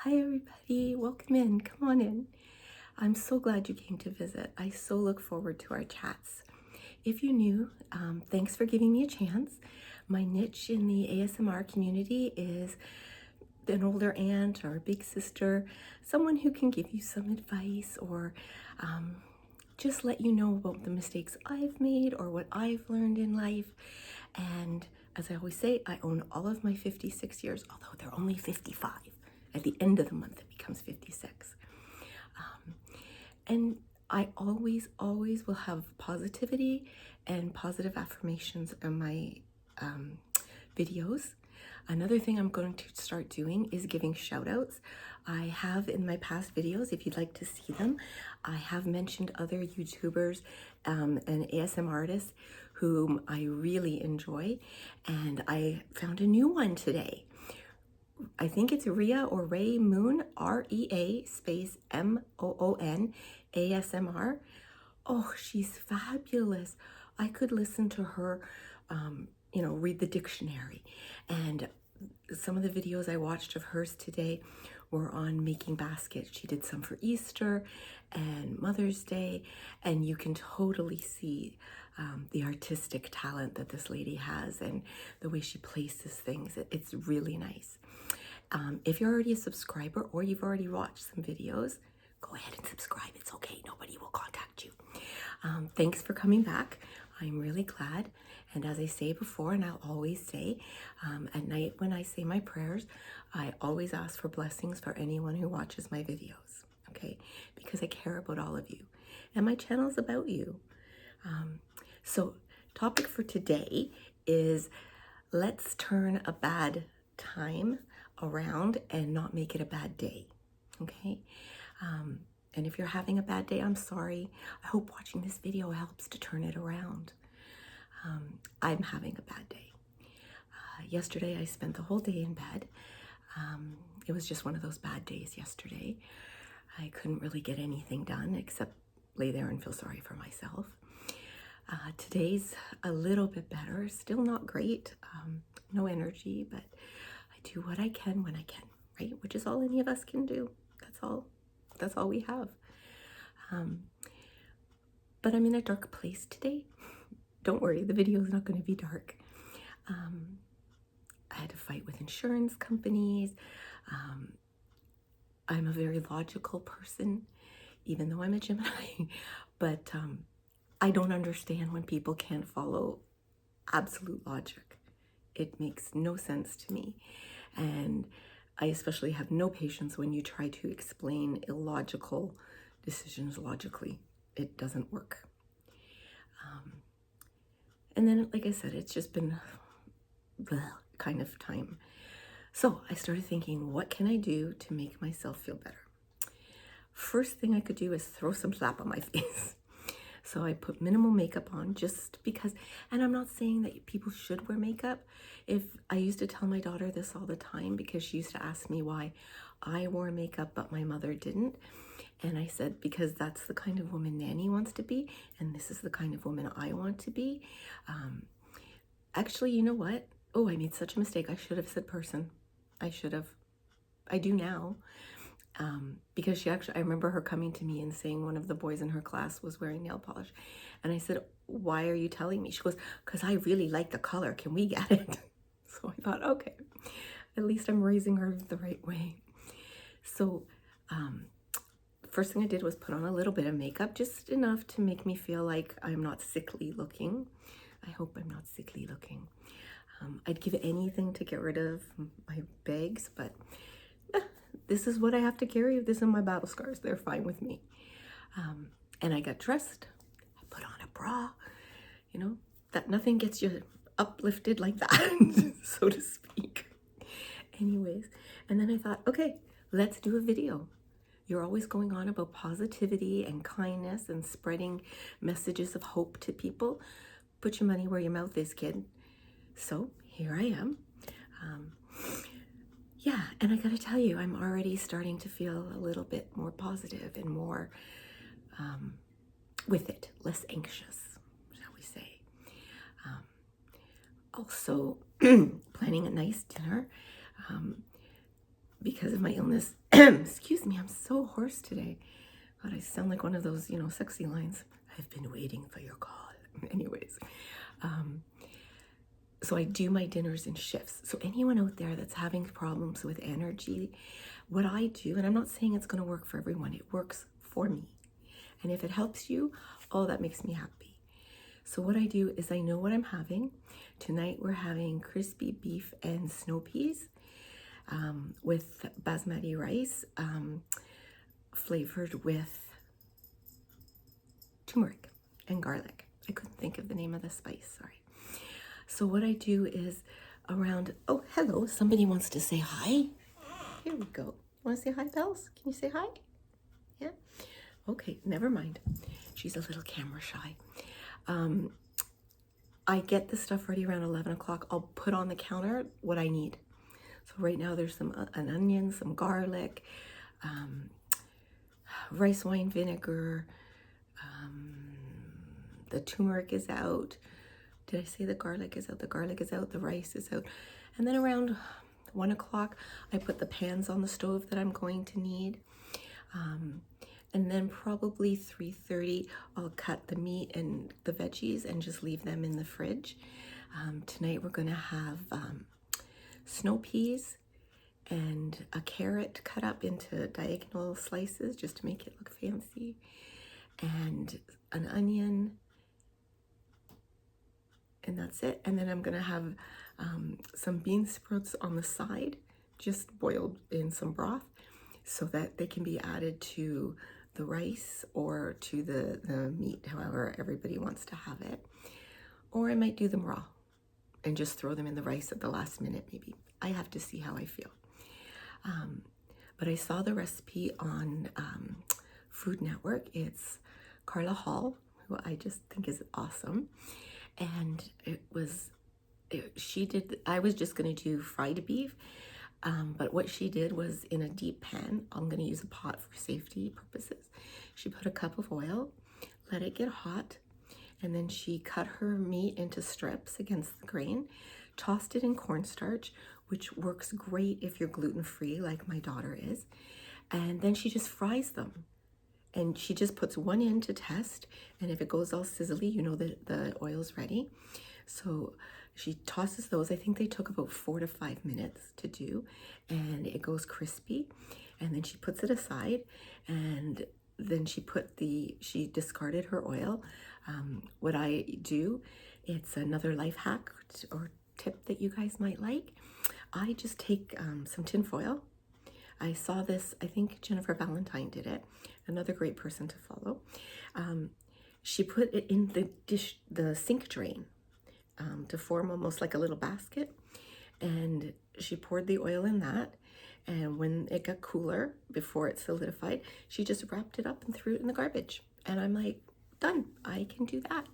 Hi, everybody. Welcome in. Come on in. I'm so glad you came to visit. I so look forward to our chats. If you're new, thanks for giving me a chance. My niche in the ASMR community is an older aunt or a big sister, someone who can give you some advice or just let you know about the mistakes I've made or what I've learned in life. And as I always say, I own all of my 56 years, although they're only 55. At the end of the month, it becomes 56. And I always will have positivity and positive affirmations in my videos. Another thing I'm going to start doing is giving shout outs. I have in my past videos, if you'd like to see them, I have mentioned other YouTubers and ASM artists whom I really enjoy. And I found a new one today. I think it's Rhea or Ray Moon, REA space MOON ASMR. Oh, she's fabulous. I could listen to her, read the dictionary. And some of the videos I watched of hers today were on making baskets. She did some for Easter and Mother's Day, and you can totally see the artistic talent that this lady has and the way she places things. It's really nice. If you're already a subscriber or you've already watched some videos, go ahead and subscribe. It's okay. Nobody will contact you. Thanks for coming back. I'm really glad. And as I say before, and I'll always say, at night when I say my prayers, I always ask for blessings for anyone who watches my videos, okay? Because I care about all of you. And my channel is about you. So topic for today is let's turn a bad time around and not make it a bad day, okay? And if you're having a bad day, I'm sorry. I hope watching this video helps to turn it around. I'm having a bad day. Yesterday, I spent the whole day in bed. It was just one of those bad days yesterday. I couldn't really get anything done except lay there and feel sorry for myself. Today's a little bit better, still not great, no energy, but I do what I can when I can, right? Which is all any of us can do. That's all we have. But I'm in a dark place today. Don't worry, the video is not going to be dark. I had to fight with insurance companies. I'm a very logical person, even though I'm a Gemini, but I don't understand when people can't follow absolute logic. It makes no sense to me. And I especially have no patience when you try to explain illogical decisions logically. It doesn't work. And then, like I said, it's just been kind of time. So I started thinking, what can I do to make myself feel better? First thing I could do is throw some slap on my face. So I put minimal makeup on just because, and I'm not saying that people should wear makeup. If I used to tell my daughter this all the time because she used to ask me why I wore makeup but my mother didn't. And I said, because that's the kind of woman Nanny wants to be, and this is the kind of woman I want to be. Actually, you know what? Oh, I made such a mistake. I should have said person. I should have. I do now. Because I remember her coming to me and saying one of the boys in her class was wearing nail polish. And I said, why are you telling me? She goes, because I really like the color. Can we get it? So I thought, okay, at least I'm raising her the right way. So first thing I did was put on a little bit of makeup, just enough to make me feel like I'm not sickly looking. I hope I'm not sickly looking. I'd give anything to get rid of my bags, but this is what I have to carry. This are my battle scars. They're fine with me. And I got dressed. I put on a bra. You know, that nothing gets you uplifted like that, so to speak. Anyways, and then I thought, okay, let's do a video. You're always going on about positivity and kindness and spreading messages of hope to people. Put your money where your mouth is, kid. So here I am. Yeah, and I gotta tell you, I'm already starting to feel a little bit more positive and more with it, less anxious, shall we say. Also, planning a nice dinner because of my illness. Excuse me, I'm so hoarse today. God, I sound like one of those, sexy lines. I've been waiting for your call. Anyways, so I do my dinners in shifts. So anyone out there that's having problems with energy, what I do, and I'm not saying it's going to work for everyone, it works for me. And if it helps you, oh, that makes me happy. So what I do is I know what I'm having. Tonight we're having crispy beef and snow peas with basmati rice, flavored with turmeric and garlic. I couldn't think of the name of the spice, sorry. So what I do is around, oh, hello, somebody wants to say hi. Here we go. Want to say hi, Bells? Can you say hi? Yeah? Okay, never mind. She's a little camera shy. I get the stuff ready around 11 o'clock. I'll put on the counter what I need. So right now there's an onion, some garlic, rice wine vinegar, the turmeric is out. Did I say the garlic is out? The garlic is out, the rice is out. And then around 1 o'clock, I put the pans on the stove that I'm going to need. And then probably 3:30, I'll cut the meat and the veggies and just leave them in the fridge. Tonight we're gonna have snow peas and a carrot cut up into diagonal slices just to make it look fancy, and an onion, and that's it. And then I'm gonna have some bean sprouts on the side, just boiled in some broth, so that they can be added to the rice or to the meat, however everybody wants to have it. Or I might do them raw and just throw them in the rice at the last minute, maybe. I have to see how I feel. But I saw the recipe on Food Network. It's Carla Hall, who I just think is awesome. And I was just gonna do fried beef, but what she did was in a deep pan, I'm gonna use a pot for safety purposes. She put a cup of oil, let it get hot, and then she cut her meat into strips against the grain, tossed it in cornstarch, which works great if you're gluten-free like my daughter is, and then she just fries them. And she just puts one in to test, and if it goes all sizzly, you know that the oil's ready. So she tosses those. I think they took about 4 to 5 minutes to do, and it goes crispy. And then she puts it aside, and then she discarded her oil. What I do, it's another life hack or tip that you guys might like. I just take some tin foil. I saw this, I think Jennifer Valentine did it, another great person to follow. She put it in the sink drain to form almost like a little basket. And she poured the oil in that. And when it got cooler, before it solidified, she just wrapped it up and threw it in the garbage. And I'm like, done, I can do that.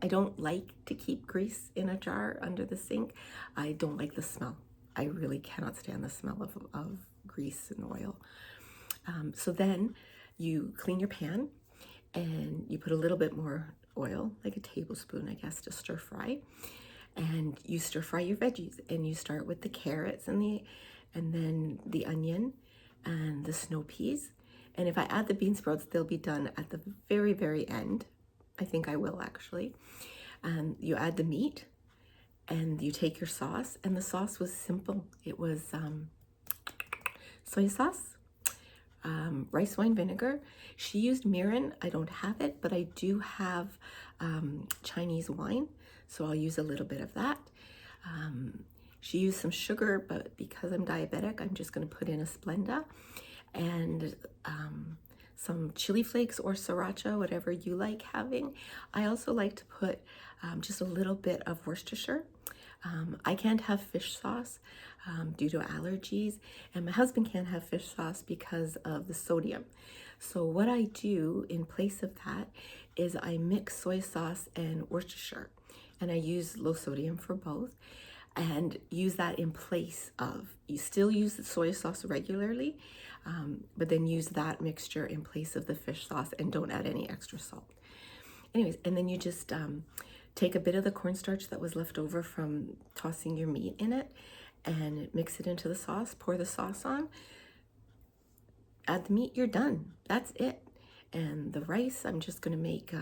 I don't like to keep grease in a jar under the sink. I don't like the smell. I really cannot stand the smell of grease and oil. So then you clean your pan and you put a little bit more oil, like a tablespoon, I guess, to stir fry. And you stir fry your veggies, and you start with the carrots and then the onion and the snow peas. And if I add the bean sprouts, they'll be done at the very, very end. I think I will actually. You add the meat and you take your sauce, and the sauce was simple. It was soy sauce, rice wine vinegar. She used mirin. I don't have it, but I do have Chinese wine, so I'll use a little bit of that. She used some sugar, but because I'm diabetic, I'm just going to put in a Splenda, and some chili flakes or sriracha, whatever you like having. I also like to put just a little bit of Worcestershire. I can't have fish sauce due to allergies, and my husband can't have fish sauce because of the sodium. So what I do in place of that is I mix soy sauce and Worcestershire, and I use low sodium for both, and use that in place of, you still use the soy sauce regularly, but then use that mixture in place of the fish sauce, and don't add any extra salt. Anyways, and then you just take a bit of the cornstarch that was left over from tossing your meat in it and mix it into the sauce, pour the sauce on, add the meat, you're done. That's it. And the rice, I'm just gonna make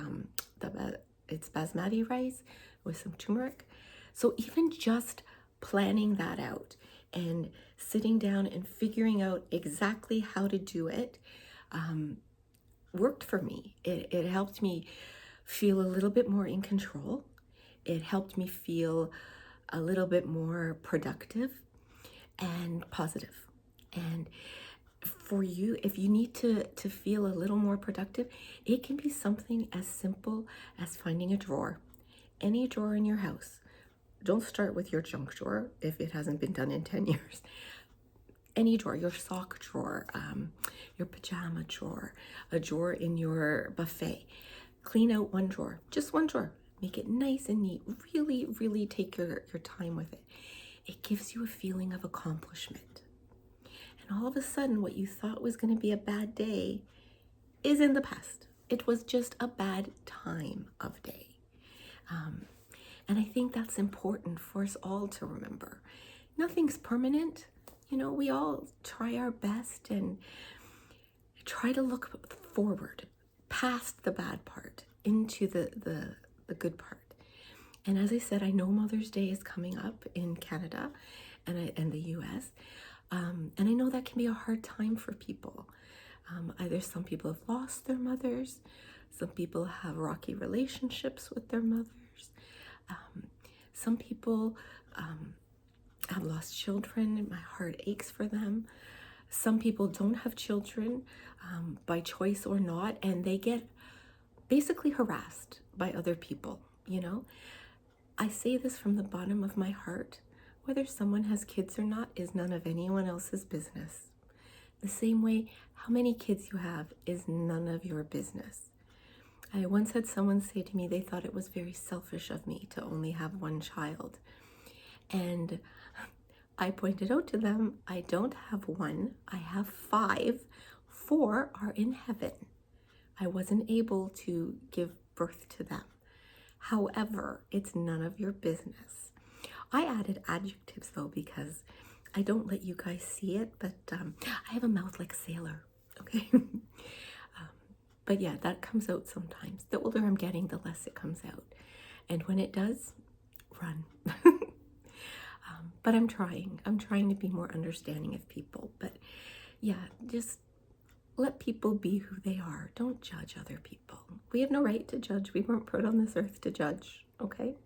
it's basmati rice with some turmeric. So even just planning that out and sitting down and figuring out exactly how to do it worked for me. It helped me feel a little bit more in control. It helped me feel a little bit more productive and positive. And for you, if you need to feel a little more productive, it can be something as simple as finding a drawer, any drawer in your house. Don't start with your junk drawer if it hasn't been done in 10 years. Any drawer, your sock drawer, your pajama drawer, a drawer in your buffet. Clean out one drawer, just one drawer. Make it nice and neat. Really, really take your time with it. It gives you a feeling of accomplishment. And all of a sudden, what you thought was going to be a bad day is in the past. It was just a bad time of day. And I think that's important for us all to remember. Nothing's permanent. You know, we all try our best and try to look forward, past the bad part, into the good part. And as I said, I know Mother's Day is coming up in Canada and the US. And I know that can be a hard time for people. Either some people have lost their mothers, some people have rocky relationships with their mothers, some people have lost children. My heart aches for them. Some people don't have children by choice or not, and they get basically harassed by other people, you know. I say this from the bottom of my heart. Whether someone has kids or not is none of anyone else's business. The same way, how many kids you have is none of your business. I once had someone say to me they thought it was very selfish of me to only have one child. And I pointed out to them, I don't have one, I have 5. 4 are in heaven. I wasn't able to give birth to them. However, it's none of your business. I added adjectives though because I don't let you guys see it, but I have a mouth like a sailor, okay? But yeah, that comes out sometimes. The older I'm getting, the less it comes out. And when it does, run. But I'm trying to be more understanding of people. But yeah, just let people be who they are. Don't judge other people. We have no right to judge. We weren't put on this earth to judge, okay?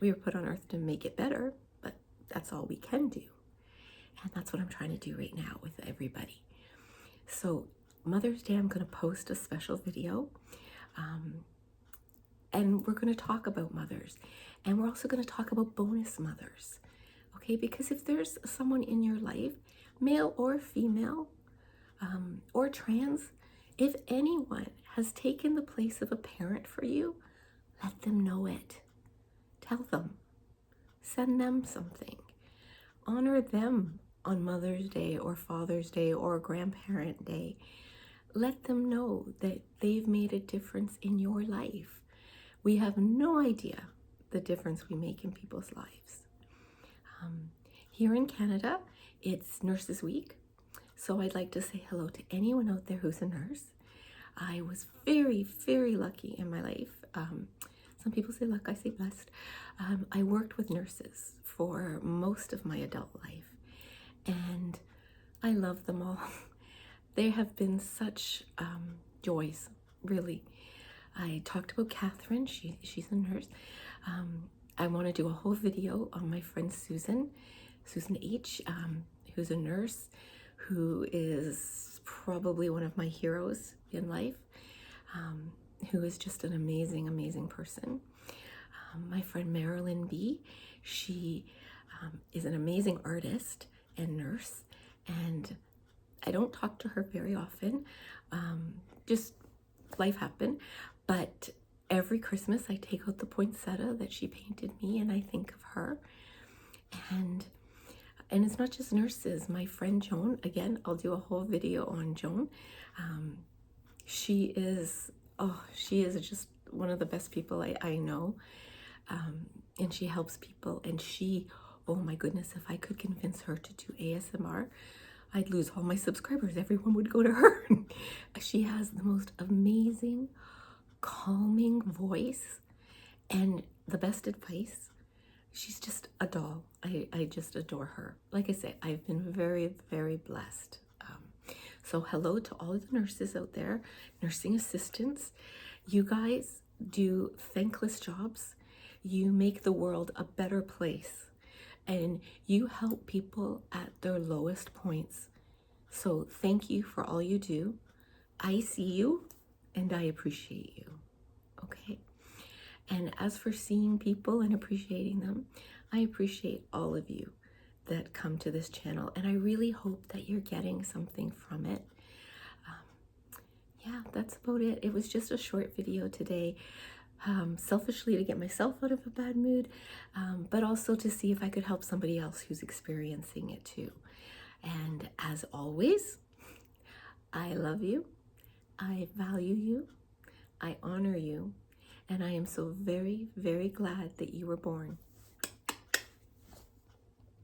We were put on earth to make it better, but that's all we can do. And that's what I'm trying to do right now with everybody. So Mother's Day, I'm going to post a special video. And we're going to talk about mothers. And we're also going to talk about bonus mothers. Okay, because if there's someone in your life, male or female, or trans, if anyone has taken the place of a parent for you, let them know it. Tell them. Send them something. Honor them on Mother's Day or Father's Day or Grandparent Day. Let them know that they've made a difference in your life. We have no idea the difference we make in people's lives. Here in Canada, it's Nurses Week. So I'd like to say hello to anyone out there who's a nurse. I was very, very lucky in my life. Some people say luck, I say blessed. I worked with nurses for most of my adult life, and I love them all. They have been such joys, really. I talked about Catherine, she's a nurse. I want to do a whole video on my friend Susan H., who's a nurse, who is probably one of my heroes in life, who is just an amazing, amazing person. My friend Marilyn B., she is an amazing artist and nurse, and I don't talk to her very often, just life happened, but every Christmas I take out the poinsettia that she painted me and I think of her. And it's not just nurses. My friend Joan, again, I'll do a whole video on Joan. She is just one of the best people I know. And she helps people, and oh my goodness, if I could convince her to do ASMR, I'd lose all my subscribers. Everyone would go to her. She has the most amazing, calming voice and the best advice. She's just a doll. I just adore her. Like I say, I've been very, very blessed. So hello to all the nurses out there, nursing assistants. You guys do thankless jobs. You make the world a better place, and you help people at their lowest points. So thank you for all you do. I see you and I appreciate you. Okay? And as for seeing people and appreciating them, I appreciate all of you that come to this channel, and I really hope that you're getting something from it. Yeah, that's about it. It was just a short video today, selfishly to get myself out of a bad mood, but also to see if I could help somebody else who's experiencing it too. And as always, I love you, I value you, I honor you, and I am so very, very glad that you were born.